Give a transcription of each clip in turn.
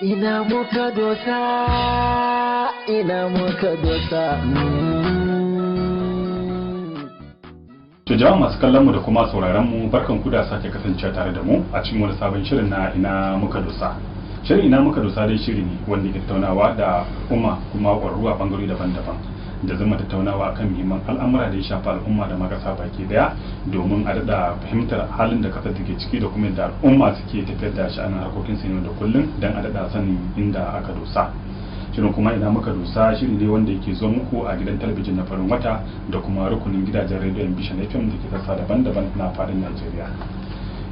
ina muka dosa To jama'a masu kallon mu da kuma sauraron mu barkan ku da sake kasancewa tare da mu a cikin wani sabon shirin na ina muka dosa. Shirin ina muka dosa dai shiri ne wanda ke tattaunawa da kuma ƙwararru a bangarori daban-daban da zama tattaunawa kan muhimman al'amura da ya shafi al'umma da makasa baki daya domin a daɗa fahimtar halin da kasar take ciki da kuma yadda al'umma suke tafiyar da sha'anin harkokin su yau da kullum don a daɗa sanin inda aka dosa. Shirin kuma ina muka dosa shiri ne wanda yake zo muku a gidan talabijin na farin wata da kuma rukunin gidajen rediyon Vision FM da ke sassa daban-daban na faɗin Najeriya.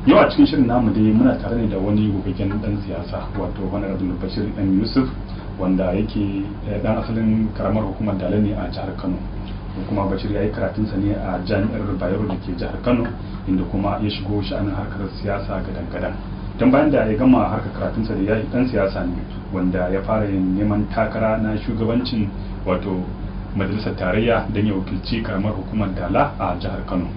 Yau a cikin shirin namu dai muna tare ne da wani gogaggen dan siyasa wato Honorable Bashir Dan Yusuf wanda yake dan asalin karamar hukumar Dala ne a jihar Kano. Kuma Bashir ya yi karatunsa ne a Jami'ar Bayero da ke jihar Kano inda kuma ya shigo sha'anin harkar siyasa gadan-gadan. Don bayan da ya gama harkar karatunsa da ya yi dan siyasa ne wanda ya fara yin neman takara na shugabancin wato majalisar tarayya don ya wakilci karamar hukumar Dala a jihar Kano.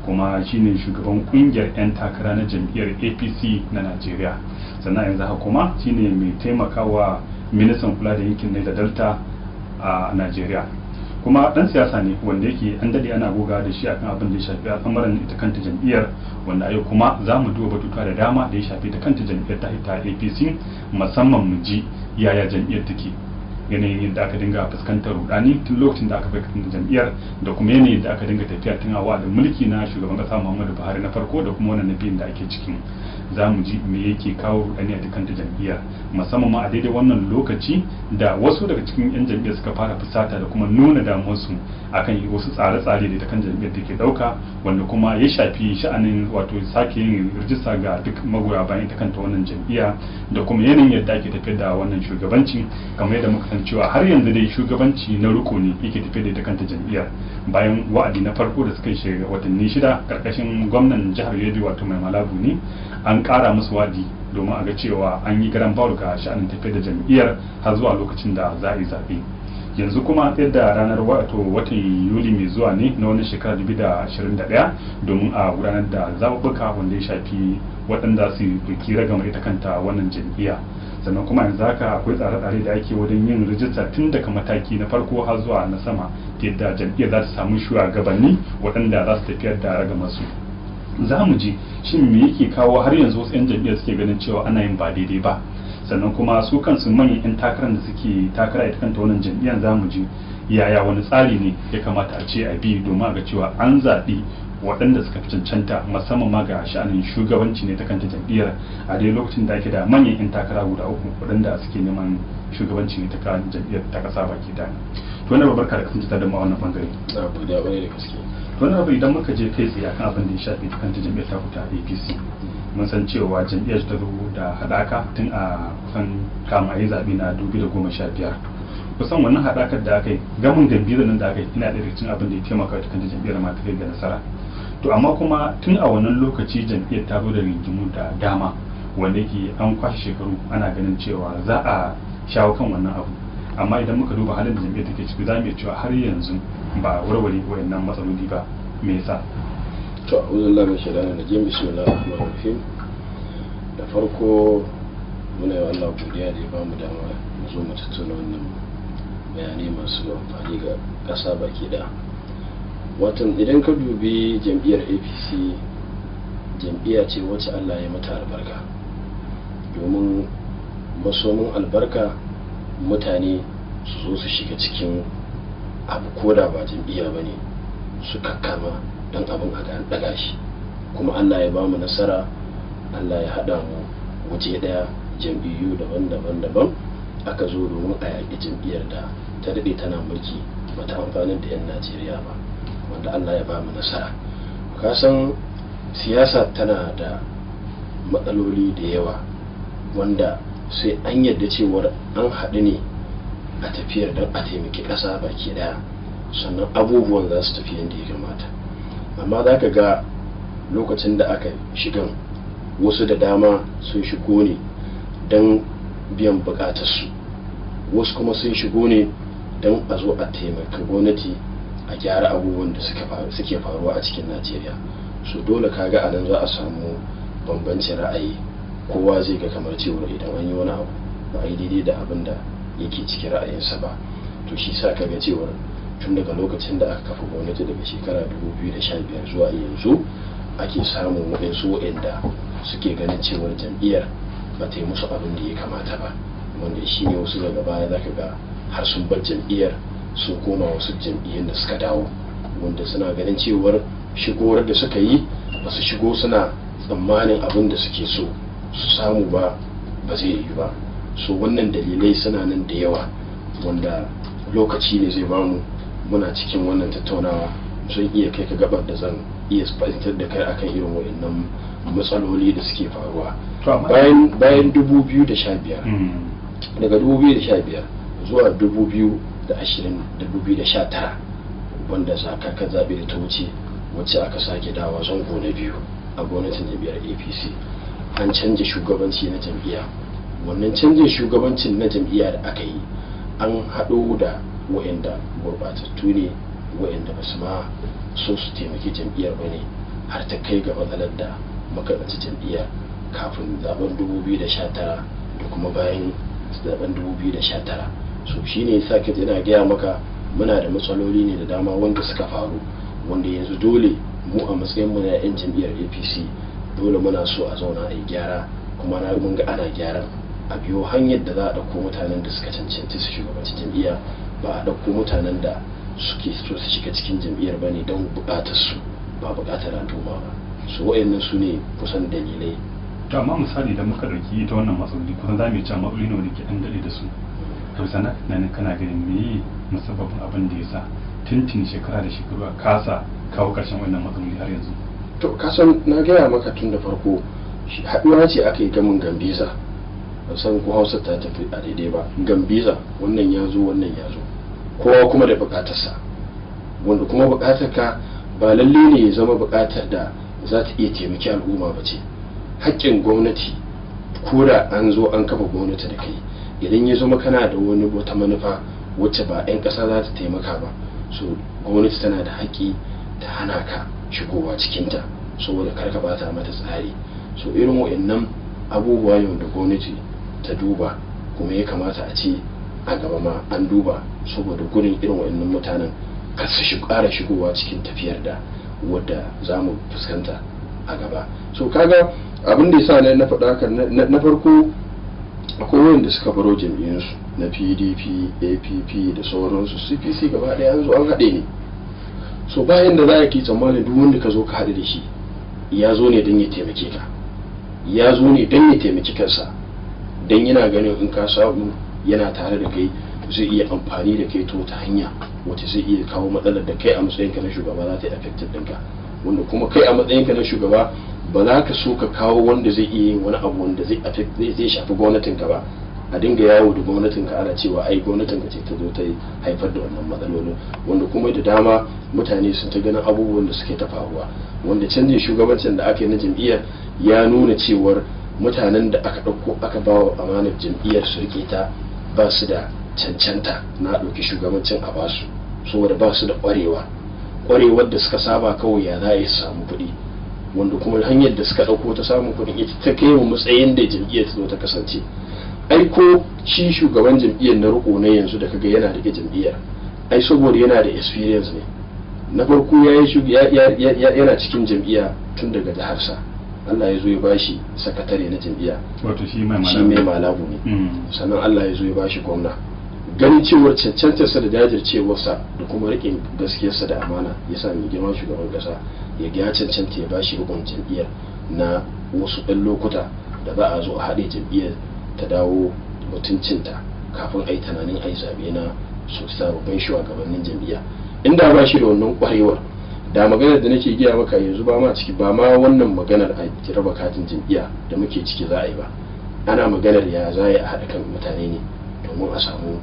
Kuma shine shugaban kungiyar 'yan takara na jam'iyyar APC na Najeriya. Sannan yanzu haka kuma shine mai taimakawa ministan kula da yankin Niger Delta a Najeriya. Kuma dan siyasa ne wanda yake an dade ana goga da shi akan abin da ya shafi al'amuran ita kanta jam'iyyar, wanda a yau kuma za mu duba batutuwa da dama da ya shafi ta kanta jam'iyyar ta APC, musamman mu ji yaya jam'iyyar take, yanayin yadda aka dinga fuskantar rudani tun lokacin da aka bai jam'iyyar da kuma yanayin da aka dinga tafiya tun a da mulki na shugaban kasa Muhammadu Buhari na farko da kuma wannan na biyun da ake cikin. Za mu ji me yake kawo rudani a kanta jam'iyyar, musamman ma a daidai wannan lokaci da wasu daga cikin 'yan jam'iyyar suka fara fusata da kuma nuna damuwarsu akan wasu tsare-tsare da ita kan jam'iyyar take dauka, wanda kuma ya shafi sha'anin wato sake yin rijista ga duk magoya bayan ita kanta wannan jam'iyya da kuma yanayin yadda ake tafiyar da wannan shugabanci, kamar yadda muka san cewa har yanzu dai shugabanci na riko ne yake tafiyar da ita kanta jam'iyyar bayan wa'adi na farko da suka yi watanni 6 karkashin gwamnan jihar Yobe wato Mai Malabu ne, an kara musu wa'adi domin a ga cewa an yi garan bawul ga sha'anin tafiyar da jam'iyyar har zuwa lokacin da za a yi zaɓe. Yanzu kuma yadda ranar watan Yuli mai zuwa ne na wani shekara 2021 domin a gudanar da zaɓuɓɓuka wanda ya shafi waɗanda su duki ragamar ita kanta wannan jam'iyya. Sannan kuma yanzu haka akwai tsare-tsare da ake wajen yin rijista tun daga mataki na farko har zuwa na sama ta yadda jam'iyyar za ta samu shugabanni waɗanda za su tafiyar da ragamar su. Za mu ji shin me yake kawo har yanzu wasu 'yan jam'iyyar suke ganin cewa ana yin ba daidai ba, sannan kuma su kansu manyan 'yan takarar da suke takara ita kanta wannan jam'iyyar za mu ji yaya wani tsari ne ya kamata a ce a bi domin a ga cewa an zaɓi waɗanda suka fi cancanta musamman ma ga sha'anin shugabanci ne ta kanta jam'iyyar a dai lokacin da ake da manyan 'yan takara guda uku waɗanda suke neman shugabanci ne ta kan jam'iyyar ta ƙasa baki ɗaya. To wannan babbar da kasance ta da ma wannan bangare. Wani abu idan muka je kai tsaye akan abin da ya shafi ta kanta jam'iyyar ta kuta APC, mun san cewa jam'iyyar ta zo da haɗaka tun a kusan kama yi zaɓe na 2015. Kusan wannan haɗakar da aka yi gamin gambizar nan da aka yi ina da cikin abin da ya taimaka ta kanta jam'iyyar ma ta kai ga nasara. To amma kuma tun a wannan lokaci jam'iyyar ta zo da rigimu da dama wanda yake an kwashe shekaru ana ganin cewa za a shawo kan wannan abu. Amma idan muka duba halin da jam'iyyar take ciki za mu iya cewa har yanzu ba warware wayannan matsaloli ba. Me yasa? To a'udhu min shaitanir rajim, bismillahir rahmanir rahim. Da farko muna yi Allah godiya da ya ba mu dama mu zo mu tattauna wannan bayanai masu amfani ga ƙasa baki da. Watan idan ka dubi jam'iyyar APC, jam'iyya ce wacce Allah ya mata albarka, domin masomin albarka mutane su zo su shiga cikin abu koda ba jam'iyya ba ne su kakkama don abin a an ɗaga shi, kuma Allah ya ba mu nasara, Allah ya haɗa mu waje ɗaya jam'iyyu daban-daban aka zo domin a yaƙi jam'iyyar da ta daɗe tana mulki bata amfanin da 'yan Najeriya ba, wanda Allah ya ba mu nasara. Ka san siyasa tana da matsaloli da yawa wanda sai an yadda cewar an haɗu ne a tafiyar don a taimaki ƙasa baki ɗaya, sannan abubuwan za su tafi yadda ya kamata. Amma za ka ga lokacin da aka shigan wasu da dama sun shigo ne don biyan bukatarsu, wasu kuma sun shigo ne don a zo a taimaka gwamnati a gyara abubuwan da suke faruwa a cikin Najeriya. So dole kaga a nan za a samu bambancin ra'ayi, kowa zai ga kamar cewa idan an yi wani abu ba a yi daidai da abin da yake cikin ra'ayinsa ba. To shi sa kaga cewar tun daga lokacin da aka kafa gwamnati daga shekara 2015 zuwa yanzu ake samun waɗansu waɗanda suke ganin cewar jam'iyyar ba ta yi musu abin da ya kamata ba, wanda shi ne wasu daga baya za ka ga har sun bar jam'iyyar sun koma wasu jam'iyyar da suka dawo, wanda suna ganin cewar shigowar da suka yi ba su shigo suna tsammanin abin da suke so su samu ba zai yi ba. So wannan dalilai suna nan da yawa wanda lokaci ne zai bamu, muna cikin wannan tattaunawa sun iya kai ka gabar da zan iya fahimtar da kai akan irin waɗannan matsaloli da suke faruwa. Bayan 2015 daga 2015 zuwa 2019 wanda kakar zaɓe da ta wuce wacce aka sake dawa zango na biyu a gwamnatin jam'iyyar APC, an canja shugabanci na jam'iyya. Wannan canjin shugabancin na jam'iyya da aka yi an haɗo da waɗanda gurɓatattu ne, waɗanda ba su ma so su taimaki jam'iyyar ba ne, har ta kai ga matsalar da makarantar jam'iyyar kafin zaben 2019 da kuma bayan zaben 2019. So shine yasa ka yana gaya maka muna da matsaloli ne da dama wanda suka faru, wanda yanzu dole mu a matsayin mu na 'yan jam'iyyar APC dole muna so a zauna a yi gyara, kuma na mun ga ana gyaran a biyo hanyar da za a ɗauko mutanen da suka cancanci su shugabanci jam'iyya, ba a ɗauko mutanen da suke so su shiga cikin jam'iyyar ba ne don buƙatar su ba buƙatar al'umma ba. So wayannan su ne kusan dalilai. To amma misali da muka ɗauki ita wannan matsaloli kusan za mu yi cewa matsaloli ne wanda ke an daɗe da su. To sana nan kana ganin me musabbabin abin da ya sa tintin shekara da shekaru a kasa kawo ƙarshen wannan matsaloli har yanzu? To kasan na gaya maka tun da farko haɗuwa ce aka yi gamin gambiza, ban san ko Hausa ta tafi a daidai ba. Gambiza, wannan ya zo wannan ya zo, kowa kuma da buƙatarsa, wanda kuma buƙatar ka ba lalle ne ya zama buƙatar da za ta iya taimaki al'umma ba ce. Haƙƙin gwamnati ko da an zo an kafa gwamnati da kai, idan ya zama kana da wata manufa wacce ba 'yan ƙasa za ta taimaka ba, so gwamnati tana da haƙƙi ta hana ka shigowa cikinta saboda karka bata mata tsari. So irin wa'annan abubuwa ne da gwamnati ta duba, kuma ya kamata a ce a gaba ma an duba saboda gurin irin wa'annan mutanen kar su ƙara shigowa cikin tafiyar da wadda za mu fuskanta a gaba. So kaga abin da yasa na faɗa haka, na farko akwai wanda suka baro jam'iyyunsu na PDP, APP da sauransu, CPC gaba ɗaya an zo an haɗe ne. So bayan da za ki tsammanin duk wanda ka zo ka haɗu da shi ya zo ne don ya taimake ka, ya zo ne don ya taimaki kansa, don yana ganin in ka samu yana tare da kai zai iya amfani da kai ta hanya wacce zai iya kawo matsalar da kai a matsayinka na shugaba za ta yi affected ɗinka, wanda kuma kai a matsayinka na shugaba ba za ka so ka kawo wanda zai iya yin wani abu wanda zai shafi gwamnatinka ba, a dinga yawo da gwamnatinka ana cewa ai gwamnatinka ce ta zo ta haifar da wannan matsalolin, wanda kuma da dama mutane sun ta ganin abubuwan da suke ta faruwa, wanda canjin shugabancin da aka yi na jam'iyyar ya nuna cewar mutanen da aka ɗauko aka ba wa amanar jam'iyyar su rike ta ba su da cancanta na ɗauki shugabancin a basu, saboda ba su da ƙwarewar da suka saba kawai ya za a yi samu kuɗi, wanda kuma hanyar da suka ɗauko ta samun kuɗin ita ta kai wa matsayin da jam'iyyar ta zo ta kasance. Ai ko shi shugaban jam'iyyar na riko na yanzu da kaga yana rike jam'iyyar, ai saboda yana da experience ne. Na farko yana cikin jam'iyya tun daga jiharsa, Allah ya zo ya bashi sakatare na jam'iyya, wato shi mai malabu ne. Sannan Allah ya zo ya bashi gwamna. Ganin cewar cancantarsa da jajircewarsa da kuma riƙe gaskiyarsa da amana ya sa mai girma shugaban ƙasa ya cancanta ya bashi rikon jam'iyyar na wasu ɗan lokuta da za a zo a haɗe jam'iyyar ta dawo mutuncinta kafin a yi tunanin a yi zaɓe na su sababbin shugabannin jam'iyya. Inda ba shi da wannan ƙwarewar, da maganar da nake giya maka yanzu ba ma ciki, ba ma wannan maganar a raba katin jam'iyya da muke ciki za a yi ba, ana maganar ya za a haɗa kan mutane ne domin a samu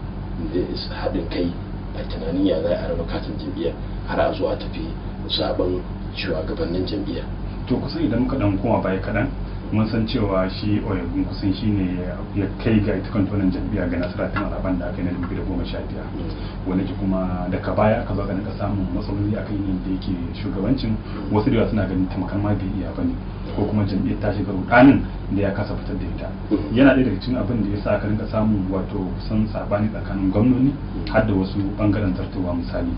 haɗin kai a tunanin ya za a raba katin jam'iyya har a zo a tafi zaben shugabannin jam'iyya. To kusan idan muka dan koma baya kaɗan mun san cewa shi Oyegun kusan shi ne ya kai ga ita kanta wannan jam'iyya ga nasara tun zaben da aka yi na 2015 wanda ke kuma daga baya aka zo ga nika samun matsaloli akan yin da yake shugabancin wasu da suna ganin tamakar ma bai iya bane ko kuma jam'iyyar ta shiga rudanin da ya kasa fitar da ita yana ɗaya daga cikin abin da ya sa aka rinka samun wato kusan sabani tsakanin gwamnoni har da wasu bangaren zartowa misali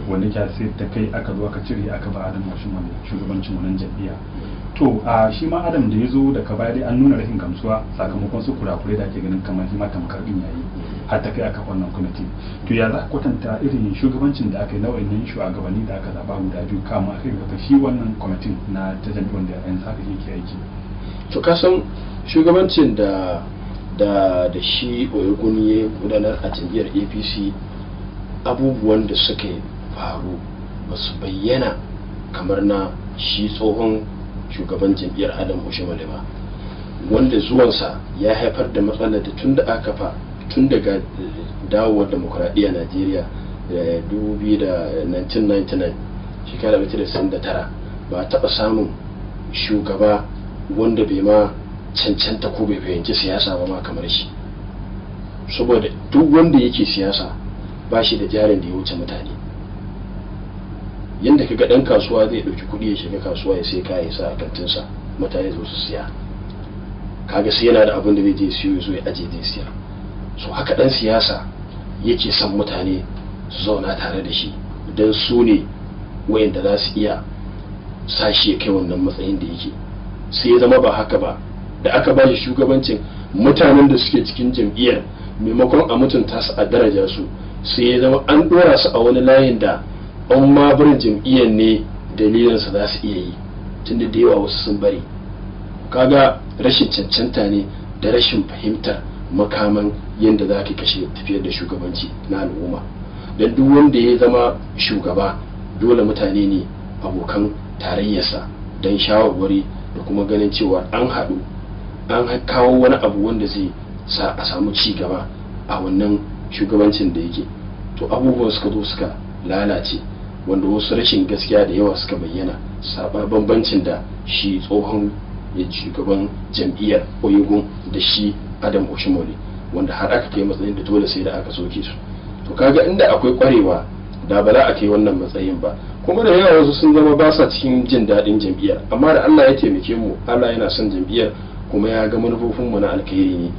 wanda ke sai ta kai aka zo aka cire aka ba Adam Oshimole shugabancin wannan jam'iyya. To a shi ma Adam da ya zo daga baya dai an nuna rashin gamsuwa sakamakon su kurakurai da ake ganin kamar shi ma tamkar din yayi har ta kai aka wannan kwamiti. To ya za ka kwatanta irin shugabancin da aka yi na wayannan shugabanni da aka zaba guda biyu kama aka ga shi wannan kwamitin na ta jam'iyyar da yanzu haka yake aiki. To ka san shugabancin da shi Oyegun ya gudanar a jam'iyyar APC abubuwan da suka faru ba su bayyana kamar na shi tsohon shugaban jam'iyyar Adam Oshimole ba, wanda zuwansa ya haifar da matsalar da tun daga dawowar demokuraɗiyya Najeriya da 1999 shekara 1999 ba a taɓa samun shugaba wanda bai ma cancanta ko bai fahimci siyasa ba ma kamar shi, saboda duk wanda yake siyasa ba shi da jarin da ya wuce mutane. Yadda kaga dan kasuwa zai dauki kudi ya shiga kasuwa ya sai kaya sa a kantinsa mutane zo su siya, kaga sai yana da abin da zai je siyo zo ya aje zai siya. So haka dan siyasa yake son mutane su zauna tare da shi dan su ne wayanda za su iya sashi ya kai wannan matsayin da yake. Sai ya zama ba haka ba, da aka ba shi shugabancin mutanen da suke cikin jam'iyyar maimakon a mutunta su a daraja su, sai ya zama an dora su a wani layin da an ma barin jam'iyyar ne dalilinsa za su iya yi, tunda da yawa wasu sun bari. Kaga rashin cancanta ne da rashin fahimtar makaman yadda za ka kashe tafiyar da shugabanci na al'umma. Don duk wanda ya zama shugaba dole mutane ne abokan tarayyarsa don shawarwari da kuma ganin cewa an haɗu an kawo wani abu wanda zai sa a samu ci gaba a wannan shugabancin da yake. To abubuwan suka zo suka lalace, wanda wasu rashin gaskiya da yawa suka bayyana saba bambancin da shi tsohon shugaban jam'iyyar Oyegun da shi Adam Oshimole, wanda har aka kai matsayin da dole sai da aka soke su. To kaga inda akwai kwarewa da ba za a kai wannan matsayin ba, kuma da yawa wasu sun zama ba sa cikin jin daɗin jam'iyyar, amma da Allah ya taimake mu, Allah yana son jam'iyyar kuma ya ga manufofin mu na alkhairi ne,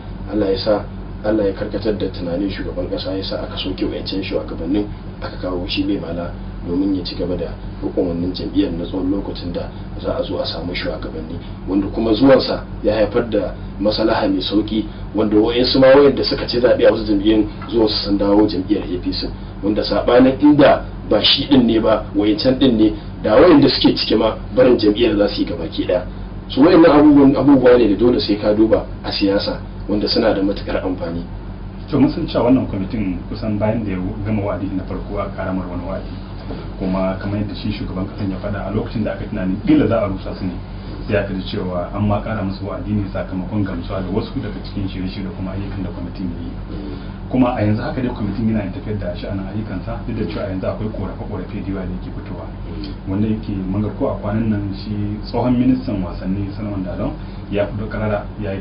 Allah ya karkatar da tunanin shugaban kasa ya sa aka soke wayancan shugabannin aka kawo shi mai mala domin ya ci gaba da rukun wannan jam'iyyar na tsawon lokacin da za a zo a samu shugabanni, wanda kuma zuwansa ya haifar da maslaha mai sauki, wanda wayansu ma wayanda suka ci zaɓe a wasu jam'iyyar zuwa su san dawo jam'iyyar APC, wanda sabanin inda ba shi din ne ba wayancan din ne da wayanda suke cike ma barin jam'iyyar za su yi gabaki daya. Su wayannan abubuwa ne da dole sai ka duba a siyasa wanda suna da matukar amfani. To mun san cewa wannan kwamitin kusan bayan da ya gama wa'adi na farko a karamar wani wa'adi, kuma kamar yadda shi shugaban kasan ya faɗa a lokacin da aka tunani kila za a rusa su ne, sai aka ji cewa an ma kara musu wa'adi ne sakamakon gamsuwa da wasu daga cikin shirye-shirye kuma ayyukan da kwamitin ya yi. Kuma a yanzu haka dai kwamitin yana tafiyar da sha'anin ayyukansa, duk da cewa yanzu akwai korafe-korafe da yawa da yake fitowa, wanda yake mun ga ko a kwanan nan shi tsohon ministan wasanni Salman Dalon ya fito karara ya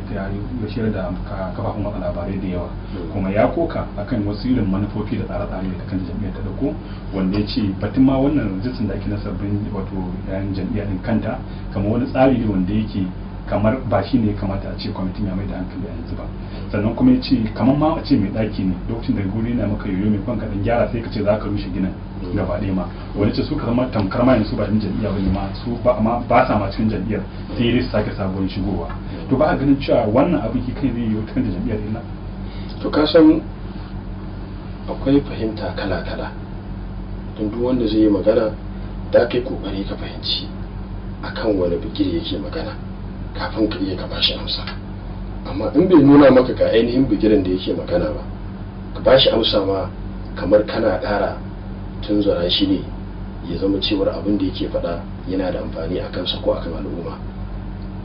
shirya da kafafen watsa labarai da yawa, kuma ya koka akan wasu irin manufofi da tsare-tsare da kan jam'iyyar ta dauko, wanda ya ce batun ma wannan rajistan da ake na sabbin wato yayin jam'iyyar din kanta kamar wani tsari ne wanda yake kamar ba shi ne kamata a ce kwamitin ya mai da hankali a yanzu ba. Sannan kuma ya ce kamar ma a ce mai ɗaki ne lokacin da guri na maka yoyo mai kwanka ɗan gyara sai ka ce za ka rushe ginin gaba ɗaya ma, wani ce su ka zama tamkar ma yanzu ba ɗin jam'iyya ba ne ma su ba sa ma cikin jam'iyyar sai dai su sake sabuwar shigowa. To ba a ganin cewa wannan abu ke kai zai yi wata kanta jam'iyyar illa. To ka san akwai fahimta kala-kala, don duk wanda zai yi magana da kai kokari ka fahimci akan wani bigire yake magana kafin ka iya ka bashi amsa. Amma in bai nuna maka ga ainihin bigiren da yake magana ba, ka bashi amsa ma kamar kana ƙara tunzura shi ne ya zama cewar abin da yake faɗa yana da amfani a kansa ko akan al'umma.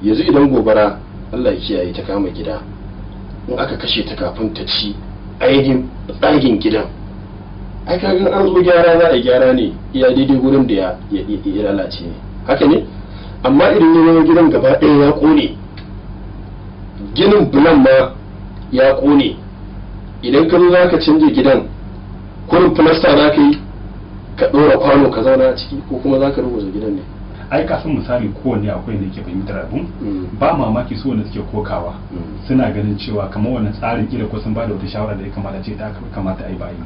Yanzu idan gobara Allah ya kiyaye ta kama gida, in aka kashe ta kafin ta ci ainihin tsagin gidan, ai kaga an zo gyara za a gyara ne iya daidai gurin da ya lalace ne, haka ne. Amma idan ya zama gidan gaba ɗaya ya ƙone ginin bulan ma ya kone, idan ka zo za ka canje gidan kurin filasta za ka yi ka ɗora kwano ka zauna a ciki ko kuma za ka rubuta gidan ne? ai kafin misali kowanne akwai da ke fahimtar abun ba mamaki su wanda suke kokawa suna ganin cewa kamar wannan tsarin kila ko sun bada wata shawara da ya kamata ce ta kamata a yi ba a yi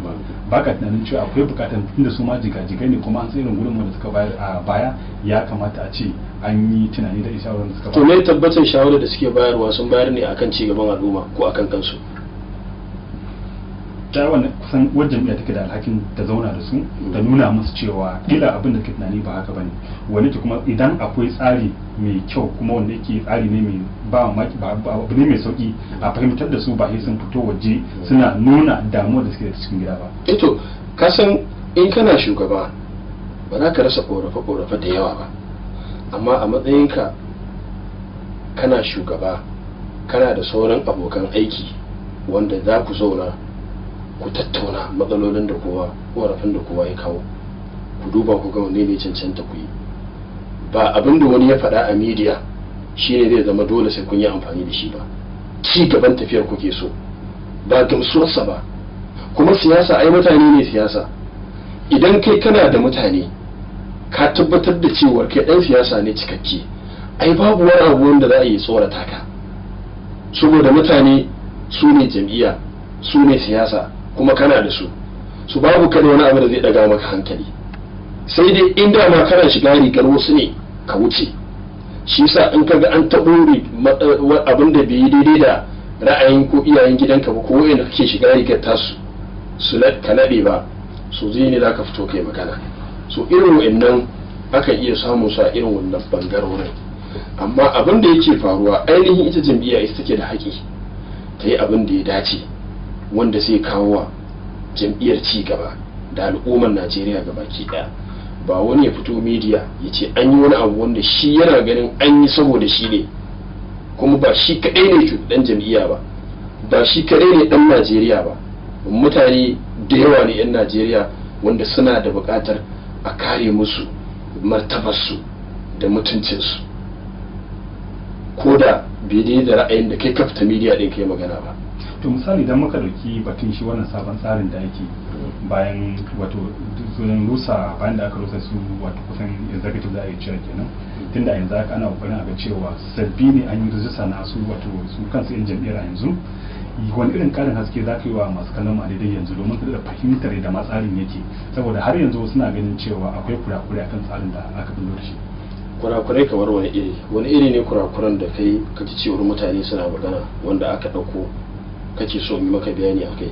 ba ka tunanin cewa akwai bukatar tunda su ma jigajigai ne kuma an tsirin gurin wanda suka bayar a baya ya kamata a ce an yi tunani da shawarar da suka bayar. To me tabbacin shawarar da suke bayarwa sun bayar ne akan ci gaban al'umma ko akan kansu? ta wannan kusan wajen jam'iyya take da alhakin ta zauna da su da nuna musu cewa ila abin da ke tunani ba haka bane wani ke kuma idan akwai tsari mai kyau kuma wanda yake tsari ne mai ba abu ne mai sauki a fahimtar da su ba sai sun fito waje suna nuna damuwa da suke da cikin gida ba. Ito ka san in kana shugaba ba za ka rasa korafe da yawa ba, amma a matsayinka kana shugaba kana da sauran abokan aiki wanda za ku zauna ku tattauna matsalolin da kowa korafin da kowa ya kawo, ku duba ku ga wanne ne cancanta ku yi. Ba abin da wani ya faɗa a media shine zai zama dole sai kun yi amfani da shi ba. Ci gaban tafiyar kuke so ba gamsuwarsa ba. Kuma siyasa ai mutane ne siyasa. Idan kai kana da mutane ka tabbatar da cewa kai ɗan siyasa ne cikakke, ai babu wani abu wanda za a yi tsorata ka, saboda mutane su ne jam'iyya, su ne siyasa, kuma kana da su babu kada wani abu da zai daga maka hankali. Sai dai in da ma kana shiga rigar wasu ne ka wuce. Shi yasa in kaga an taɓo abin da bai yi daidai da ra'ayin ko iyayen gidanka ba ko wanda kake shiga rigar tasu su ka naɗe ba, so zai ne za ka fito kai magana. So irin wa'annan akan iya samun sa irin wannan bangarorin. Amma abin da yake faruwa ainihin ita jam'iyya ita take da haƙi ta yi abin da ya dace wanda zai kawo wa jam'iyyar ci gaba da al'ummar Najeriya gabaki daya. Ba wani ya fito media ya ce an yi wani abu wanda shi yana ganin an yi saboda shi ne, kuma ba shi kadai ne dan jam'iyya ba shi kadai ne dan Najeriya ba. Mutane da yawa ne 'yan Najeriya wanda suna da buƙatar a kare musu martabarsu da mutuncinsu, ko da bai da ra'ayin da kai kafta media din kai magana ba. To misali idan muka dauki batun shi wannan sabon tsarin da ake bayan wato sunan rusa bayan da aka rusa su wato kusan executive da ake cewa kenan, tunda yanzu aka ana kokarin a ga cewa sabbi ne an yi rijista na su wato su kansu yan jam'iyyar a yanzu, wani irin karin haske za ka yi wa masu kallon a daidai yanzu domin ka da fahimtar da ma tsarin yake, saboda har yanzu suna ganin cewa akwai kurakurai akan tsarin da aka bullo da shi. Kurakurai kamar wani iri ne kurakuran da kai kake cewar mutane suna magana wanda aka dauko kake so yi maka bayani akai?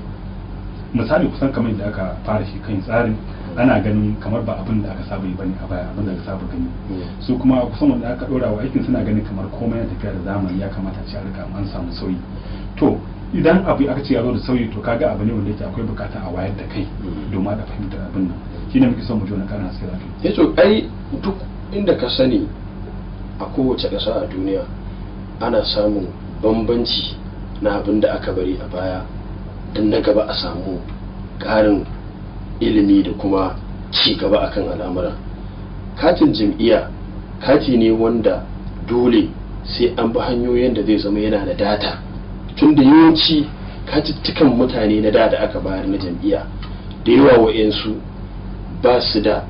Misali kusan kamar da aka fara shi kan tsarin ana ganin kamar ba abin da aka saba yi bane a baya, abin da aka saba gani su kuma kusan wanda aka dora wa aikin suna ganin kamar komai ya tafiya da zamani ya kamata ce a rika an samu sauyi. To idan abu aka ce ya zo da sauyi to kaga abu ne wanda yake akwai bukata a wayar da kai domin da fahimtar abin nan, shine muke son mu ji wani karin haske da kai. To ai duk inda ka sani a kowace ƙasa a duniya ana samun bambanci na abin da aka bari a baya don na gaba a samu ƙarin ilimi da kuma ci gaba akan al'amura. Katin jam'iyya kati ne wanda dole sai an bi hanyoyin da zai zama yana da data, tun da yawanci katittukan mutane na da aka bayar na jam'iyya da yawa wa'yansu ba su da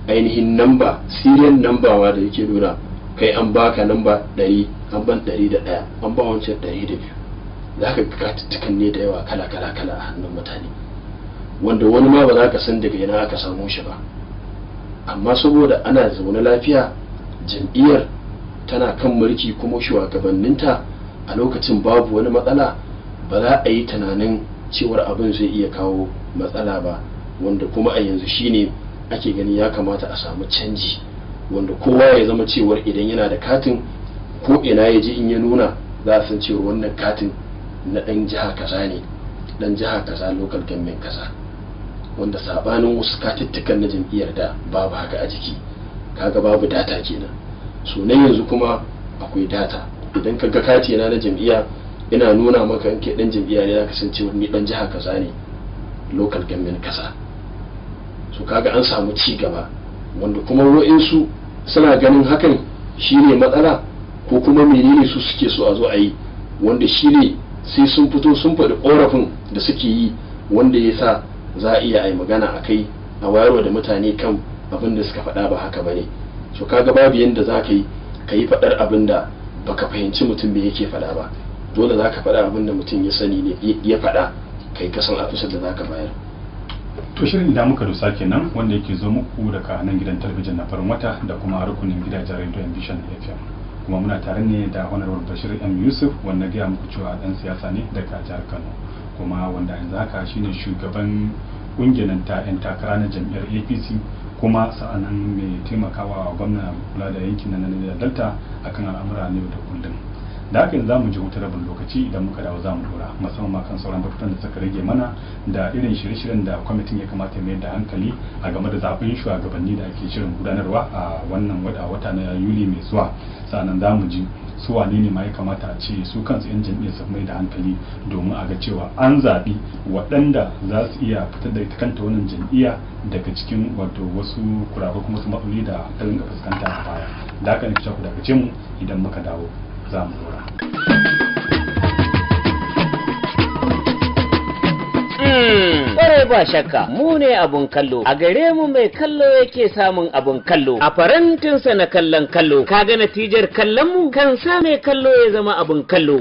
ainihin namba, serial namba wa da yake nuna kai an baka namba 100, an ban 101, an ba wancan 102. za ka katuttukan ne da yawa kala a hannun mutane wanda wani ma ba za ka san daga yana aka samu shi ba. Amma saboda ana zaune lafiya, jam'iyyar tana kan mulki kuma shugabanninta a lokacin babu wani matsala, ba za a yi tunanin cewar abin zai iya kawo matsala ba, wanda kuma a yanzu shine ake gani ya kamata a samu canji, wanda kowa ya zama cewar idan yana da katin ko ina ya ji in ya nuna za a san cewar wannan katin na ɗan jiha kaza ne, ɗan jiha kaza local government kaza, wanda sabanin wasu katittukan na jam'iyyar da babu haka a jiki, kaga babu data kenan. So nan yanzu kuma akwai data. Idan ka ga kati na jam'iyya ina nuna maka in ke ɗan jam'iyya ne zaka san cewa ni ɗan jiha kaza ne local government kaza. So kaga an samu ci gaba, wanda kuma wa'insu suna ganin hakan shine matsala ko kuma menene su suke so a zo a yi, wanda shi ne sai sun fito sun faɗi ƙorafin da suke yi, wanda ya sa za a iya yi magana a kai a wayarwa da mutane kan abin da suka faɗa ba haka ba ne. So kaga babu yadda za ka yi faɗar abin da baka fahimci mutum me yake faɗa ba. Dole za ka faɗa abin da mutum ya sani ne ya faɗa, kai kasan afisar da za ka bayar. To shirin idan muka dosa kenan wanda yake zo muku daga nan gidan talabijin na Farin Wata da kuma rukunin gidajen Radio Ambition FM. Kuma muna tare ne da Honorable Bashir M. Yusuf, wanda gaya muku cewa dan siyasa ne daga jihar Kano, kuma wanda yanzu haka shine shugaban kungiyar ta 'yan takara na jam'iyyar APC, kuma sa'anan mai taimakawa gwamna kula da yankin nan na Delta akan al'amura ne da kullum. Da haka za mu ji wutar rabin lokaci, idan muka dawo za mu dora musamman kan sauran batutan da suka rage mana da irin shirye-shiryen da kwamitin ya kamata mai da hankali a game da zaben shugabanni da ake shirin gudanarwa a wannan wata na Yuli mai zuwa. Sannan za mu ji su wane ne ma ya kamata a ce su kansu 'yan jam'iyyar su mai da hankali domin a ga cewa an zaɓi waɗanda za su iya fitar da ita kanta wannan jam'iyya daga cikin wato wasu kurakurai kuma su matsaloli da ta rinka fuskanta a baya. Da haka ne ku dakace mu idan muka dawo za mu dora. Kwarai ba shakka mu ne abun kallo, a gare mu mai kallo yake samun abun kallo a farantinsa na kallon kallo. Kaga natijar kallon mu kan sa mai kallo ya zama abun kallo.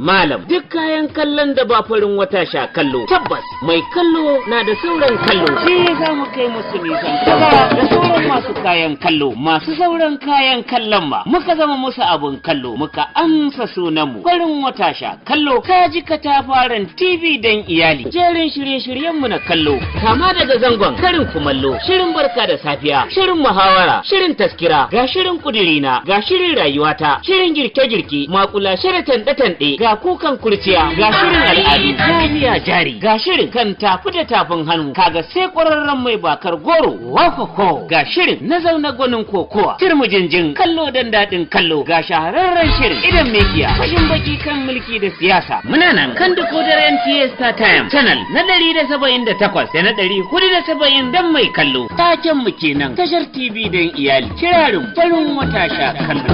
Malam, duk kayan kallon da ba Farin Wata sha kallo, tabbas mai kallo na da sauran kallo. Shi za mu kai musu nisan kaza da sauran masu kayan kallo, masu sauran kayan kallon ma muka zama musu abun kallo, muka amsa sunanmu Farin Wata sha kallo. Ka ji katafaren TV dan iyali, jerin shirye-shiryenmu na kallo, kama daga zangon karin kumallo, shirin barka da safiya, shirin muhawara, shirin taskira, ga shirin kudirina, ga shirin rayuwata, shirin girke-girke, makula, shirin tanɗe-tanɗe, ga kukan kurciya, ga shirin al'adu, jami'a jari, ga shirin kan tafi da tafin hannu, kaga sai ƙwararren mai bakar goro, wakoko, ga shirin na zauna gwanin kokowa, turmujinjin kallo dan daɗin kallo, ga shahararren shirin idan mekiya, fashin baki kan mulki da siyasa. Muna nan kan decoder NTA Star Time Channel na 178 da na 470 dan mai kallo. Taken mu kenan, tashar TV dan iyali, kirarin Farin Wata sha kallo.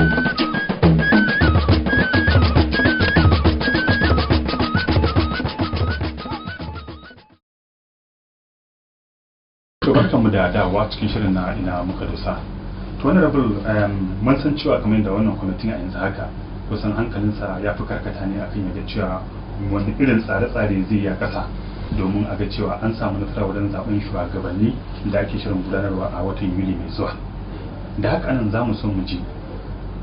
Barkanmu da dawowa cikin shirin na ina muka dosa. To Honorable, mun san cewa kamar da wannan kwamitin a yanzu haka kusan hankalinsa ya fi karkata ne akan yaga cewa wani irin tsare-tsare zai ya kasa domin a ga cewa an samu nasara wajen zaben shugabanni da ake shirin gudanarwa a watan Yuli mai zuwa. Da haka nan za mu so mu ji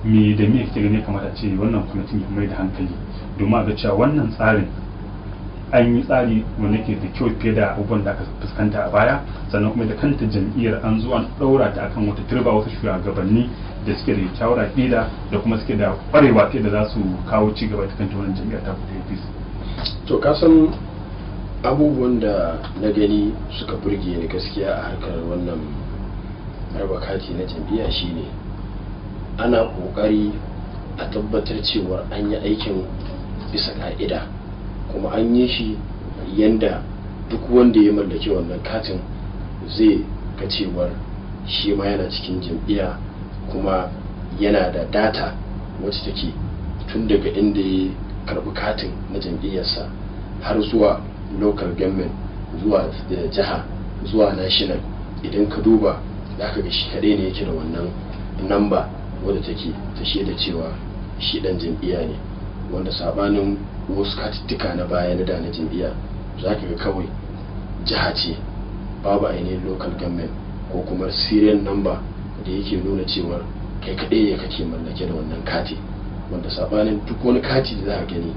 me da me kike gani kamar a ce wannan kwamitin ya mai da hankali domin a ga cewa wannan tsarin an yi tsari wanda ke da kyau fiye da abubuwan da aka fuskanta a baya, sannan kuma da kanta jam'iyyar an zo an ɗaura ta akan wata turba wasu shugabanni da suke da kyawar aƙida da kuma suke da ƙwarewa ta da za su kawo ci gaba ta kanta wannan jam'iyyar ta kuta APC. To ka san abubuwan da na gani suka burge ni gaskiya a harkar wannan raba kati na jam'iyya shine ana ƙoƙari a tabbatar cewa an yi aikin bisa ka'ida, kuma an yi shi yanda duk wanda ya mallaki wannan katin zai ga cewar shi ma yana cikin jam'iyya, kuma yana da data wacce take tun daga inda ya karbi katin na jam'iyyarsa har zuwa local government, zuwa jiha, zuwa national. Idan ka duba za ka ga shi kaɗai ne yake da wannan namba wadda take ta shaida cewa shi ɗan jam'iyya ne, wanda sabanin wasu katittika na baya na da na jam'iyya za ka ga kawai jiha ce, babu ainihin local government ko kuma serial number da yake nuna cewar kai kaɗai ya kake mallake da wannan kati, wanda sabanin duk wani kati da za a gani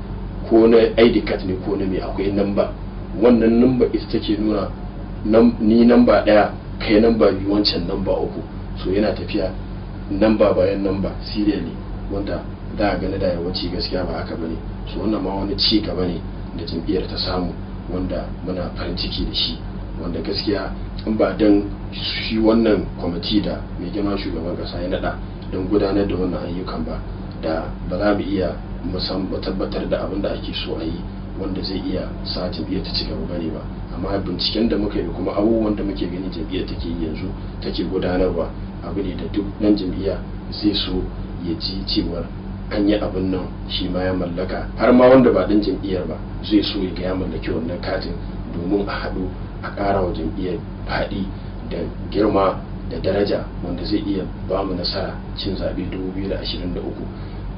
ko na ID card ne ko na mai akwai number, wannan number ita take nuna ni number ɗaya kai number biyu wancan number uku, so yana tafiya number bayan number serial ne, wanda da gane da yawanci gaskiya ba haka bane. So wannan ma wani ci gaba ne da jam'iyyar ta samu, wanda muna farin ciki da shi, wanda gaskiya in ba dan shi wannan kwamiti da mai girma shugaban kasa ya nada don gudanar da wannan ayyukan ba, da ba za mu iya tabbatar da abin da ake so a yi wanda zai iya sa jam'iyyar ta ci gaba bane ba. Amma binciken da muka yi kuma abubuwan da muke gani jam'iyyar take yi yanzu take gudanarwa abu ne da duk nan jam'iyya zai so ya ji cewar an yi abin nan shi ma ya mallaka, har ma wanda ba ɗan jam'iyyar ba zai so ya ga ya mallaki wannan katin domin a haɗu a ƙara wa jam'iyyar faɗi da girma da daraja wanda zai iya ba mu nasara cin zaɓe 2023.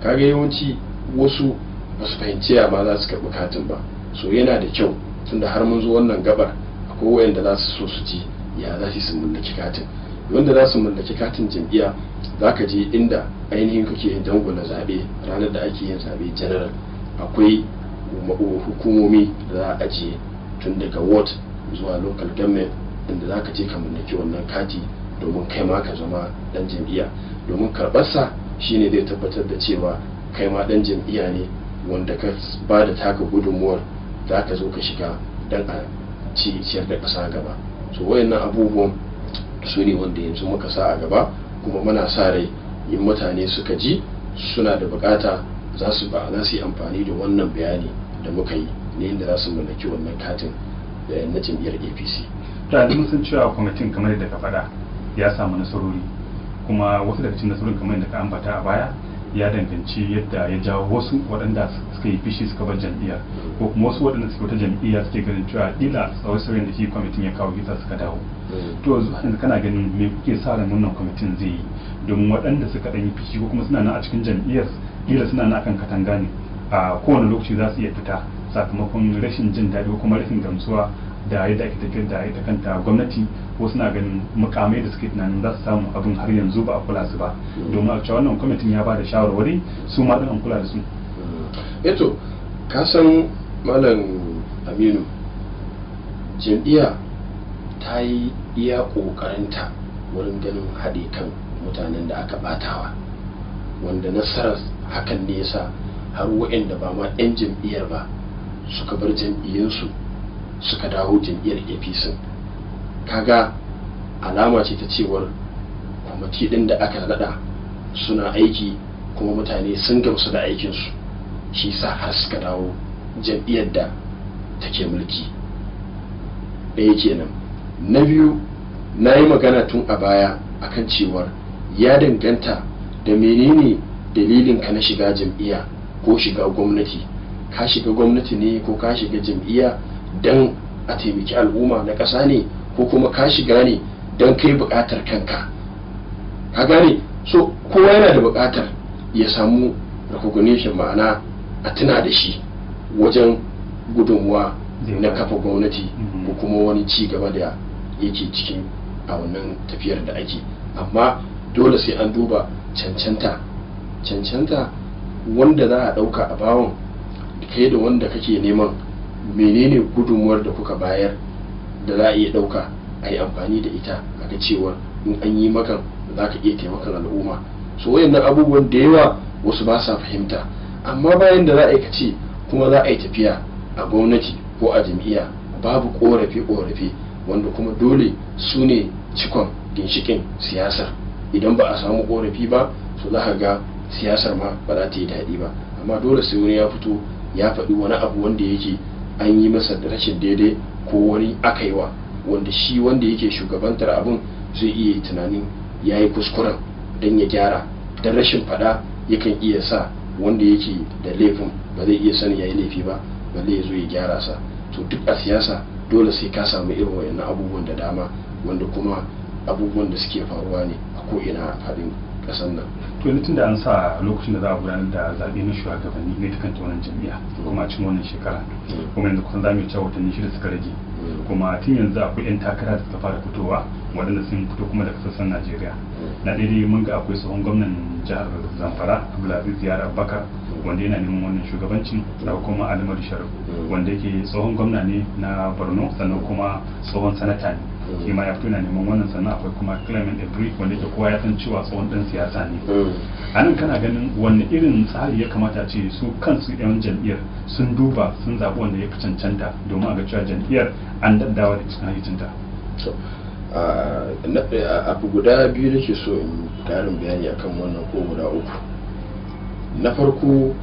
kaga yawanci wasu ba su fahimci ya ma za su karɓi katin ba, so yana da kyau tunda har mun zo wannan gabar akwai wayanda za su so su ji ya za su mallaki katin. wanda za su mallaki katin jam'iyya za ka je inda ainihin kake yin dangula zaɓe ranar da ake yin zaɓe general, akwai hukumomi da za a ajiye tun daga ward zuwa local government inda za ka je ka mallaki wannan kati domin kai ma ka zama dan jam'iyya. domin karɓarsa shine zai tabbatar da cewa kai ma dan jam'iyya ne wanda ka ba da taka gudunmuwar za ka zo ka shiga dan a ciyar da ƙasa gaba. so wayannan abubuwan su ne wanda yanzu muka sa a gaba, kuma muna sa rai in mutane suka ji suna da bukata za su yi amfani da wannan bayani da muka yi ne inda za su mallaki wannan katin na jam'iyyar APC. da mun san cewa kwamitin kamar yadda ka faɗa ya samu nasarori, kuma wasu daga cikin nasarorin kamar yadda ka ambata a baya ya danganci yadda ya jawo wasu waɗanda suka yi fishi suka bar jam'iyya, ko kuma wasu waɗanda suke wata jam'iyya suke ganin cewa ila sauye-sauyen da shi kwamitin ya kawo gita suka dawo. to yanzu kana ganin me kuke sa ran wannan kwamitin zai yi domin waɗanda suka ɗan yi fishi ko kuma suna nan a cikin jam'iyyar ila suna nan akan katanga ne, a kowane lokaci za su iya fita sakamakon rashin jin daɗi ko kuma rashin gamsuwa da yadda ake tafiyar da ita kanta gwamnati, ko suna ganin mukamai da suke tunanin za su samu abin har yanzu ba a kula su ba, domin a cewa wannan kwamitin ya ba da shawarwari su ma an kula da su. eto ka san malam Aminu, jam'iyya ta yi iya ƙoƙarinta wurin ganin haɗe kan mutanen da aka ɓatawa, wanda nasarar hakan ne yasa har waɗanda ba ma 'yan jam'iyyar ba suka bar jam'iyyarsu suka dawo jam'iyyar APC. kaga alama ce ta cewar kwamiti ɗin da aka naɗa suna aiki kuma mutane sun gamsu da aikinsu, shi sa har suka dawo jam'iyyar da take mulki. ɗaya kenan. na biyu, na yi magana tun a baya akan cewar ya danganta da menene dalilin ka na shiga jam'iyya ko shiga gwamnati. ka shiga gwamnati ne ko ka shiga jam'iyya don a taimaki al'umma na ƙasa ne, ko kuma ka shiga ne don kai buƙatar kanka. ka gane, so kowa yana da buƙatar ya samu recognition, ma'ana a tuna da shi wajen gudunmuwa na kafa gwamnati ko kuma wani ci gaba da yake cikin a wannan tafiyar da ake. amma dole sai an duba cancanta wanda za a ɗauka a bawon kai da wanda kake neman menene gudunmuwar da kuka bayar da za a iya ɗauka a yi amfani da ita a ga cewa in an yi makan za ka iya taimakon al'umma. so wayannan abubuwan da yawa wasu ba sa fahimta, amma bayan da za a yi kace kuma za a yi tafiya a gwamnati ko a jam'iyya babu korafe wanda kuma dole su ne cikon ginshikin siyasar. idan ba a samu korafi ba so za ka ga siyasar ma ba za ta yi daɗi ba. amma dole sai wani ya fito ya faɗi wani abu wanda yake an yi masa da rashin daidai ko wani aka yi wa, wanda shi wanda yake shugabantar abun zai iya tunanin ya yi kuskuren don ya gyara. don rashin faɗa yakan iya sa wanda yake da laifin ba zai iya sani ya yi laifi ba, balle ya zo ya gyara sa. to duk a siyasa dole sai ka samu irin wayannan abubuwan da dama, wanda kuma abubuwan da suke faruwa ne a ko'ina a faɗin ƙasar nan. to yanzu tun da an sa lokacin da za a gudanar da zaɓe na shugabanni ne ta kanta wannan jam'iyya kuma a cikin wannan shekara, kuma yanzu kusan za mu cewa watanni 6 suka rage, kuma tun yanzu akwai 'yan takara da suka fara fitowa waɗanda sun fito kuma daga sassan Najeriya. na daidai mun ga akwai tsohon gwamnan jihar Zamfara Abdulaziz Yara Abubakar wanda yana neman wannan shugabancin, da kuma Alimadu Sharif wanda yake tsohon gwamna ne na Borno sannan kuma tsohon sanata ne, shi ma ya fito yana neman wannan. sannan akwai kuma Clement Ebri wanda yake kowa ya san cewa tsohon dan siyasa ne. a nan kana ganin wanne irin tsari ya kamata ce su kansu 'yan jam'iyyar sun duba sun zaɓi wanda ya fi cancanta domin a ga cewa jam'iyyar an daddawa da cikin hayyacinta? abu guda biyu nake so in karin bayani akan wannan ko guda uku. na farko,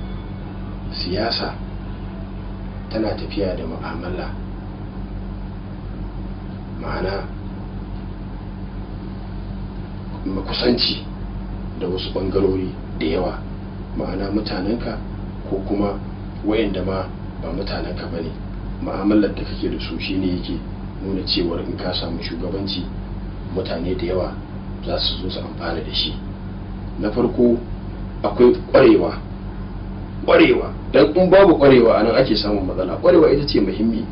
siyasa tana tafiya da mu'amala, ma'ana makusanci da wasu bangarori da yawa ma'ana mutanenka ko kuma wayanda ma ba mutanenka ba ne, mu'amalar da kake da su shine yake nuna cewar in ka samu shugabanci mutane da yawa za su zo su amfana da shi. Na farko akwai ƙwarewa don in babu ƙwarewa anan ake samun matsala. Ƙwarewa ita ce muhimmi,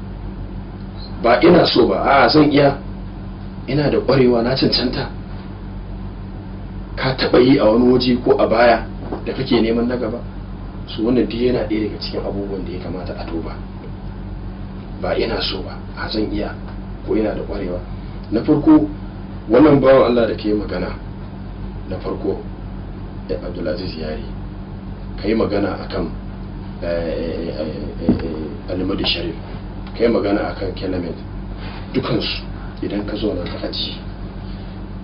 ba ina so ba a zan iya, ina da ƙwarewa na cancanta. Ka taɓa yi a wani waje ko a baya da kake neman na gaba, su wannan duk yana ɗaya daga cikin abubuwan da ya kamata a duba. Ba ina so ba a zan iya ko ina da ƙwarewa. Na farko wannan bawan Allah da ke magana na farko Abdulaziz Yari, ka yi magana akan Alimadu Sharif, ka yi magana akan Kelamet, dukansu idan ka zo na ka aji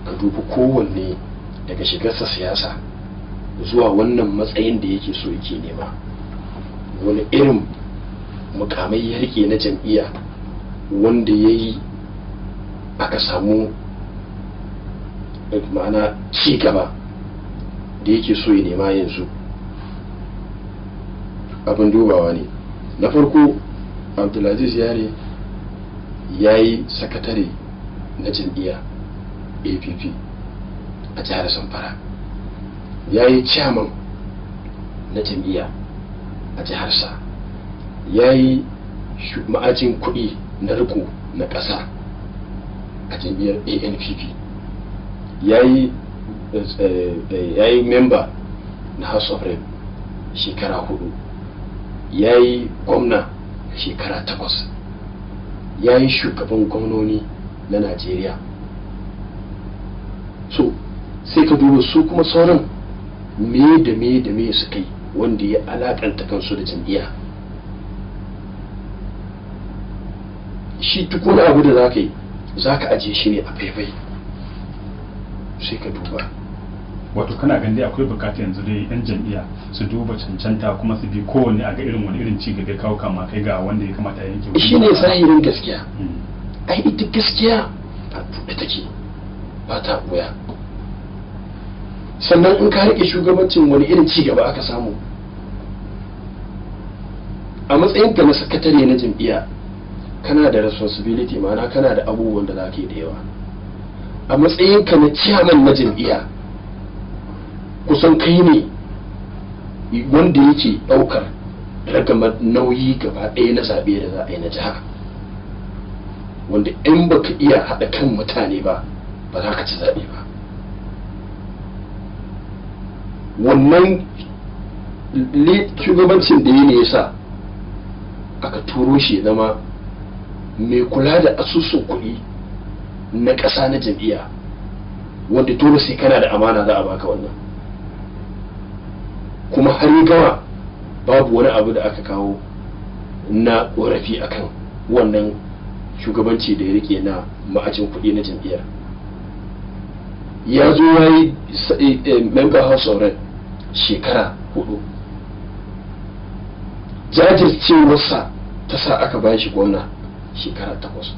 ka dubi kowanne daga shigarsa siyasa zuwa wannan matsayin da yake so yake nema, wani irin mukamai ya rike na jam'iyya wanda ya yi aka samu ma'ana ci gaba da yake so ya nema yanzu. Abin dubawa ne. Na farko Abdulaziz Yari ya yi sakatare na jam'iyya APP a jihar Zamfara, ya yi chairman na jam'iyya a jiharsa, ya yi ma'ajin kuɗi na riko na ƙasa a jam'iyyar ANPP, ya yi member na House of Rep shekara 4, ya yi gwamna shekara 8, ya yi shugaban gwamnoni na Najeriya. So sai ka duba su kuma sauran me da me suka yi wanda ya alakanta kansu da jam'iyya. Shi duk wani abu da za ka yi za ka ajiye shi ne a faifai sai ka duba. Wato kana ganin dai akwai bukata yanzu dai yan jam'iyya su duba cancanta kuma su bi kowanne a ga irin wani irin ci gaba kawo kama kai ga wanda ya kamata ya yanke. Shi ne zahirin gaskiya. Ai ita gaskiya a buɗe take ba ta ɓoya. Sannan in ka rike shugabancin wani irin ci gaba aka samu a matsayinka na sakatare na jam'iyya, kana da responsibility, ma'ana kana da abubuwan da za ka yi da yawa. A matsayinka na chairman na jam'iyya, kusan kai ne wanda yake ɗaukar ragamar nauyi gaba ɗaya na zaɓe da za a yi na jiha, wanda in baka iya haɗa kan mutane ba za ka ci zaɓe ba. Wannan shugabancin da ya ne yasa aka turo shi zama mai kula da asusun kuɗi na ƙasa na jam'iyya, wanda dole sai kana da amana za a baka wannan. Kuma har yi gama babu wani abu da aka kawo na ƙorafi akan wannan shugabanci da ya rike na ma'ajin kuɗi na jam'iyyar. Ya zo ya yi member House of Rep shekara 4, jajircewarsa ta sa aka bayan shi gwamna shekara 8.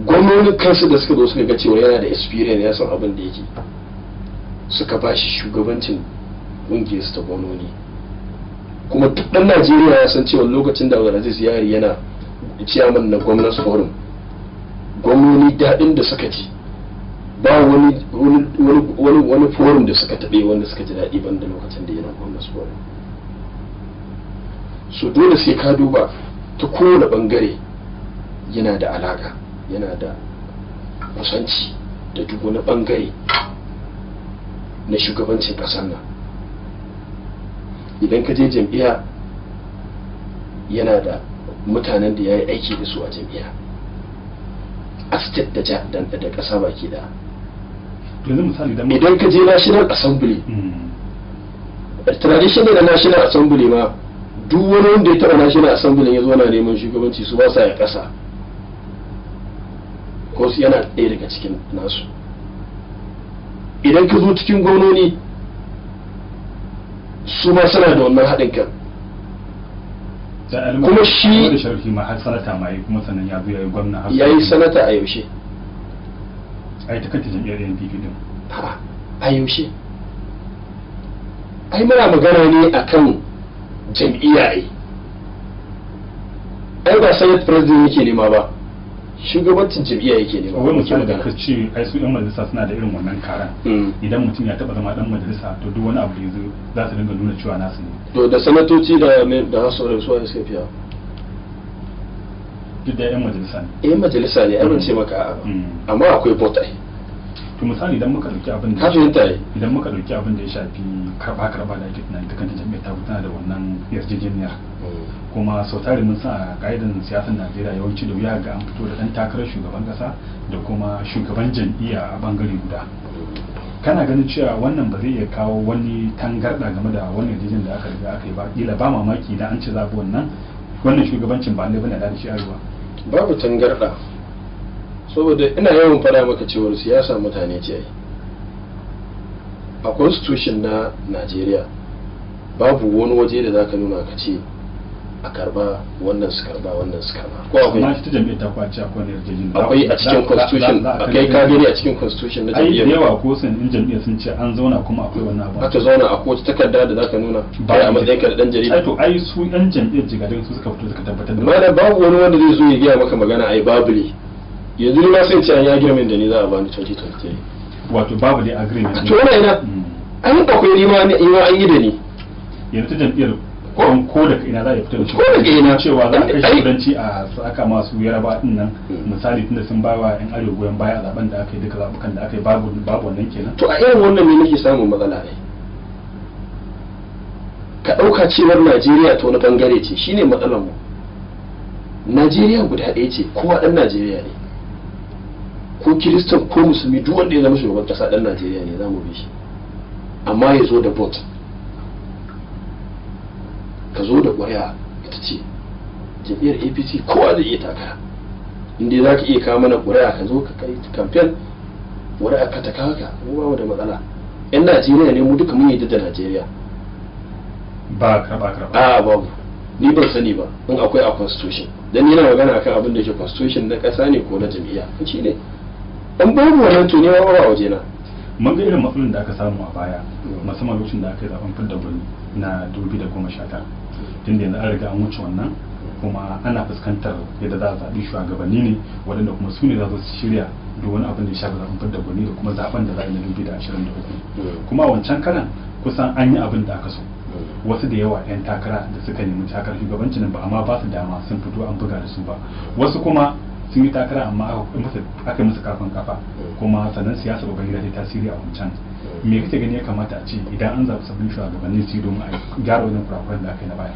Gwamnonin kansu da suka zo suka ga cewa yana da experience, ya san abin da yake, suka ba shi shugabancin ƙungiyarsu ta gwamnoni. Kuma duk ɗan Najeriya ya san cewa lokacin da Abdulaziz Yari yana chairman na Gwamnati Forum, gwamnoni daɗin da suka ji ba wani forum da suka taɓe wanda suka ji daɗi banda lokacin da yana Gwamnati Forum. So dole sai ka duba ta kowane ɓangare yana da alaƙa, yana da kusanci da duk wani ɓangare na shugabancin ƙasar nan. Idan ka je jam'iyya yana da mutanen da ya yi aiki da su a jam'iyya, a state da ƙasa baki da. Idan ka je National Assembly, tradition da National Assembly ma duk wani wanda ya taɓa National Assembly ya zo na neman shugabanci su ba sa ya ƙasa, ko su yana ɗaya daga cikin nasu. Idan ka zo cikin gwamnoni su ma suna da wannan haɗin kan. Kuma shi da sharhi ma har sanata ma yi, kuma sannan ya zo ya yi gwamna har ya yi sanata a yaushe. Ai ta kanta jam'iyyar NPP din. A yaushe. ai muna magana ne akan jam'iyya ai ba senate president yake nema ba, shugabancin jam'iyya yake nema. wai misali da ka ce ai su yan majalisa suna da irin wannan karan, idan mutum ya taba zama dan majalisa to duk wani abu da yanzu za su dinga nuna cewa nasu ne. To da sanatoci da hasu da suwa suka fiya duk da yan majalisa ne. yan majalisa ne ai ban ce maka amma akwai vote ai. To misali idan muka dauki abin da idan muka dauki abin da ya shafi karba da ake tunani ta kanta jami'ar ta tana da wannan yarjejeniyar, kuma sau tare mun san a ka'idan siyasar Najeriya yawanci da wuya ga an fito da dan takarar shugaban kasa da kuma shugaban jam'iyya a bangare guda. Kana ganin cewa wannan ba zai iya kawo wani tangarda game da wannan yarjejeniyar da aka riga aka yi ba, kila ba mamaki idan an ci zabi wannan shugabancin ba ne bane da shi arewa. Babu tangarda, saboda ina yawan fada maka cewar siyasa mutane ce a constitution na Najeriya babu wani waje da zaka nuna ka ce a karba wannan su karba wannan su karba ko akwai. Amma ta jami'ar ta kwace akwai yarjejeniya akwai a cikin constitution, akai ka gani a cikin constitution na jami'ar. Ai yawa ko sun in jami'ar sun ce an zauna kuma akwai wannan abu. Aka zauna a kowace takarda da zaka nuna ba a matsayin ka da dan jarida. To ai su yan jami'ar jigadin su suka fito suka tabbatar da. Amma babu wani wanda zai zo ya gaya maka magana ai babu ne. Yanzu ni ma sai ce an yi agreement da ni za a bani 2023. Wato babu dai agreement. To ina an akwai ni ma an yi da ni. Yanzu ta jam'iyyar ko da ina za a fita da ko daga ina cewa za a kai shugabanci a aka masu yaraba din nan misali tunda sun ba wa yan arewa goyon baya a zaben da aka yi duka zabukan da aka yi babu wannan kenan. To a irin wannan ne nake samun matsala ne. Ka ɗauka cewar Najeriya ta wani bangare ce shine matsalar mu. Najeriya guda ɗaya ce, kowa ɗan Najeriya ne. Ko Kiristan ko Musulmi duk wanda ya zama shugaban ƙasa ɗan Najeriya ne za mu bi shi. Amma ya zo da vote. Ka zo da ƙuri'a ita ce jam'iyyar APC kowa zai iya takara. Inda za ka iya kawo mana ƙuri'a ka zo ka kai kamfen ƙuri'a ka ta kawo ka, mu ba mu da matsala. 'Yan Najeriya ne mu duka mun yi da Najeriya. Ba karba. Babu. Ni ban sani ba in akwai a constitution. Dan yana magana akan abin da ke constitution na ƙasa ne ko na jam'iyya. Shi ne. Dan babu wannan to ne ba waje na. Mun ga irin matsalolin da aka samu a baya, musamman lokacin da aka yi zaben fidda gwani na 2019. Tun da yanzu an riga an wuce wannan, kuma ana fuskantar yadda za a zaɓi shugabanni ne waɗanda kuma su ne za su shirya duk wani abin da ya shafi zaben fidda gwani da kuma zaben da za a yi na 2023. Kuma a wancan karan kusan an yi abin da aka so. Wasu da yawa 'yan takara da suka nemi takarar shugabancin ba amma ba su dama sun fito an buga da su ba. Wasu kuma sun yi takara amma aka yi musu kafin kafa, kuma sannan siyasar ubangida ta tasiri a wancan. Me kake gani ya kamata a ce idan an zaɓi sabbin shugabanni su yi domin a gyara wajen kurakuran da aka yi na baya?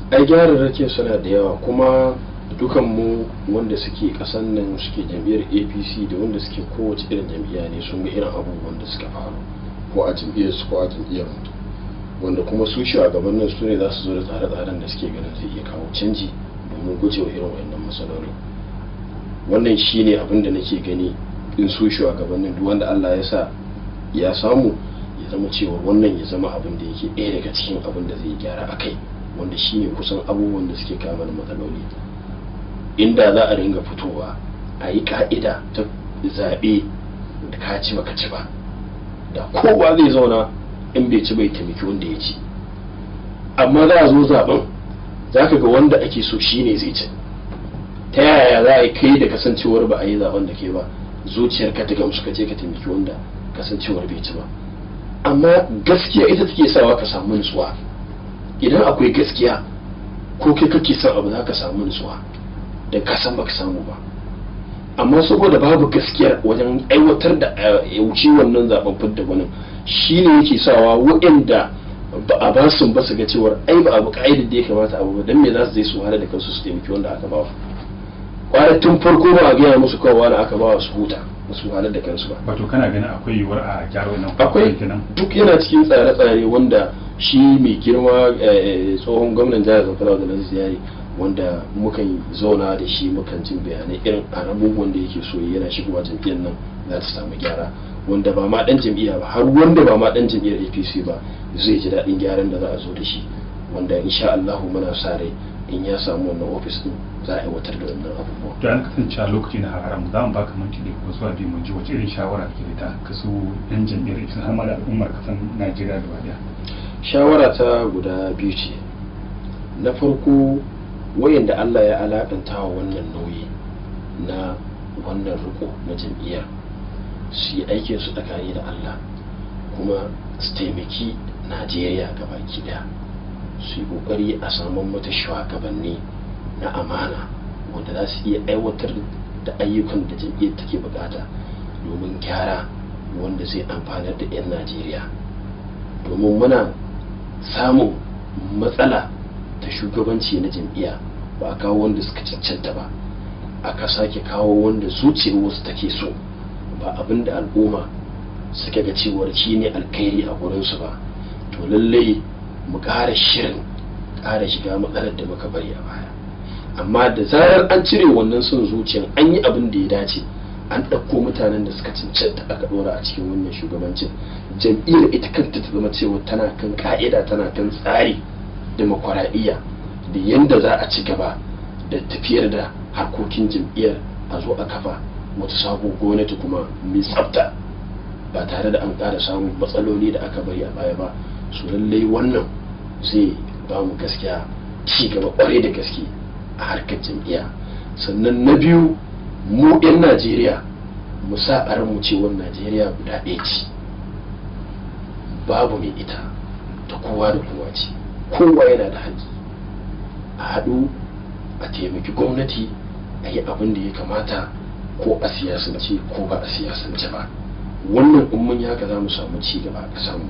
Ai gyararrake suna da yawa, kuma dukan mu wanda suke kasan nan suke jam'iyyar APC da wanda suke kowace irin jam'iyya ne sun ga irin abubuwan da suka faru ko a jam'iyyar su ko a jam'iyyar mutum, wanda kuma su shugabannin su ne za su zo da tsare-tsaren da suke ganin zai iya kawo canji domin gujewa irin wayannan matsaloli. Wannan shine abin da nake gani in su shugabannin duk wanda Allah ya sa ya samu ya zama cewa wannan ya zama abin da yake ɗaya daga cikin abin da zai gyara a kai, wanda shine kusan abubuwan da suke kawo mana matsaloli. Inda za a ringa fitowa a yi ka'ida ta zaɓe da ka ci baka ci ba, da kowa zai zauna in bai ci bai taimaki wanda ya ci. Amma za a zo zaben za ka ga wanda ake so shine zai ci. Ta yaya za a yi kai da kasancewar ba a yi zaben da ke ba zuciyar ka ta gamsu ka je ka taimaki wanda kasancewar bai ci ba? Amma gaskiya ita take sawa ka samu nutsuwa. Idan akwai gaskiya ko kai kake son abu za ka samu nutsuwa da ka san baka samu ba. Amma saboda babu gaskiya wajen aiwatar da wuce wannan zaben fidda gwanin shine yake sawa waɗanda ba a ba su ba su ga cewar ai ba abu ka'idar da ya kamata abu ba, dan me za su je su wahala da kansu su taimaki wanda aka ba. Kwanar tun farko ba a gaya musu kawai wani aka ba su huta su halar da kansu ba. Wato kana ganin akwai yiwuwar a gyara wannan? Akwai, duk yana cikin tsare-tsare wanda shi mai girma tsohon gwamnan jihar Zamfara da Naziru Yari, wanda mukan zauna da shi mukan jin bayanai irin abubuwan da yake so yana shigowa jam'iyyar nan za ta samu gyara, wanda ba ma dan jam'iyya ba har wanda ba ma dan jam'iyyar APC ba zai ji daɗin gyaran da za a zo da shi, wanda insha Allah muna sa rai in ya samu wannan ofis din za a aiwatar da wannan abubuwa. To an kasance a lokaci na haram za mu baka minti da ko zuwa biyu mu ji wace irin shawara ke da ta kasu yan jam'iyyar APC har ma da al'ummar kasan Najeriya gaba daya. shawara ta guda biyu ce. Na farko, wayanda Allah ya alakanta wa wannan nauyi na wannan riko na jam'iyyar su yi aikin su tsakani da Allah, kuma su taimaki Najeriya gabaki daya, su yi kokari a samun mata shugabanni na amana wanda za su iya aiwatar da ayyukan da jam'iyyar take bukata domin gyara wanda zai amfanar da 'yan Najeriya. Domin muna samun matsala ta shugabanci na jam'iyya, ba a kawo wanda suka cancanta ba, aka sake kawo wanda zuciyar wasu take so, ba abin da al'umma suka ga cewar shi ne alkhairi a gurinsu ba. To lallai mu ƙara shirin ƙara shiga matsalar da muka bari a baya. Amma da zarar an cire wannan son zuciyan, an yi abin da ya dace, an ɗauko mutanen da suka cancanta aka ɗora a cikin wannan shugabancin, jam'iyyar ita kanta ta zama cewa tana kan ka'ida, tana kan tsari demokuraɗiyya da yanda za a ci gaba da tafiyar da harkokin jam'iyyar, a zo a kafa wata sabon gwamnati kuma mai tsafta ba tare da an ƙara samun matsaloli da aka bari a baya ba. Su lallai wannan zai ba mu gaskiya ci gaba ƙwarai da gaske a harkar jam'iyya. Sannan na biyu, mu 'yan Najeriya mu sa a ranmu cewar Najeriya guda ɗaya ce, babu mai ita, ta kowa da kowa ce, kowa yana da haƙƙi a haɗu a taimaki gwamnati a yi abin da ya kamata, ko a siyasance ko ba a siyasance ba. Wannan in mun haka za mu samu ci gaba a ƙasar mu.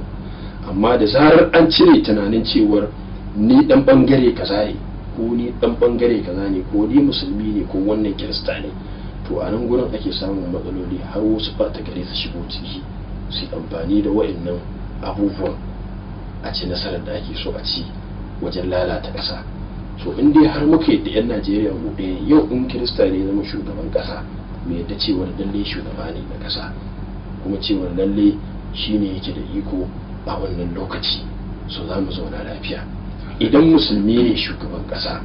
Amma da zarar an cire tunanin cewar ni dan bangare kaza ne, ko ni dan bangare kaza ne, ko ni musulmi ne, ko wannan kirista ne, to a nan gurin ake samun matsaloli, har wasu ɓata gare su shigo ciki su amfani da wayannan abubuwan a ci nasarar da ake so a ci wajen lalata ƙasa. So in dai har muka yadda 'yan Najeriya mu ɗaya, yau in kirista ne zama shugaban ƙasa, mu yadda cewar lalle shugaba ne na ƙasa, kuma cewar lalle shi ne yake da iko a wannan lokaci, so za mu zauna lafiya. Idan musulmi ne shugaban ƙasa,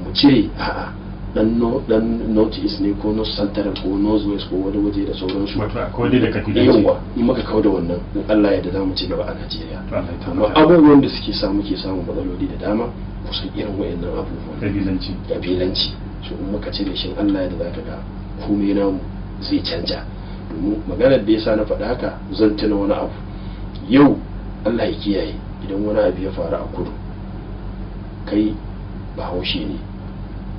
mu cire a'a dan north east ne, ko north central, ko north west, ko wani waje da sauransu. Wato akwai dai da kabilanci. Yawa, in maka kawo da wannan, in Allah ya da za mu ci gaba a Najeriya. Amma abubuwan da suke samu ke samun matsaloli da dama, kusan irin wayannan abubuwan kabilanci. So in muka cire shi, Allah ya da za ka ga komai namu zai canja. Domin maganar da yasa na faɗa haka, zan tuna wani abu. Yau Allah ya kiyaye, idan wani abu ya faru a kudu, kai Bahaushe ne,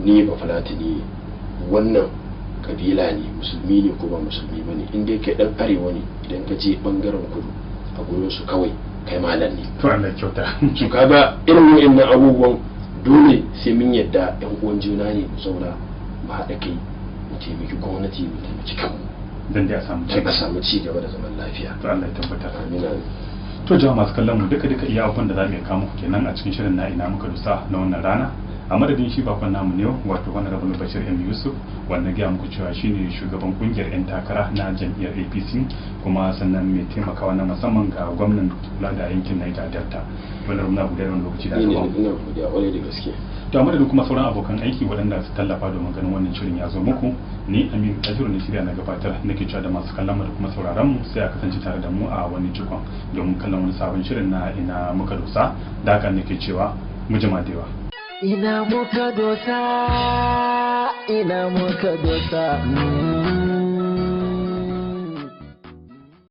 ni Bafulatani ne, wannan kabila ne, musulmi ne ko ba musulmi bane, in dai kai dan arewa ne, idan ka je bangaren kudu, a gurin su kawai kai malam ne. To Allah kyauta. Su kaga irin wayannan abubuwan dole sai mun yadda yan uwan juna ne, mu zauna mu haɗa kai, mu taimaki gwamnati, mu taimaki kanmu, dan da samu ci gaba da zaman lafiya. To Allah ya tabbatar. Amin. To jama'a masu kallon mu, duka iya abin da za mu iya kawo muku kenan a cikin shirin na ina muka dusa na wannan rana. A madadin shi bakon namu ne, wato Honorable Bashir M. Yusuf, wanda gaya muku cewa shine shugaban kungiyar 'yan takara na jam'iyyar APC, kuma sannan mai taimakawa na musamman ga gwamnan kula da yankin Niger Delta. Wannan muna gudayar wani lokaci da ina godiya kwarai da gaske. To a madadin kuma sauran abokan aiki waɗanda su tallafa domin ganin wannan shirin ya zo muku, ni Aminu Tajiru ne shirya na gabatar, nake cewa da masu kallon mu da kuma sauraron mu sai a kasance tare da mu a wani cikon domin kallon wani sabon shirin na ina muka dosa. Da haka nake cewa mu jima da yawa. Ina muka dosa, ina muka dosa.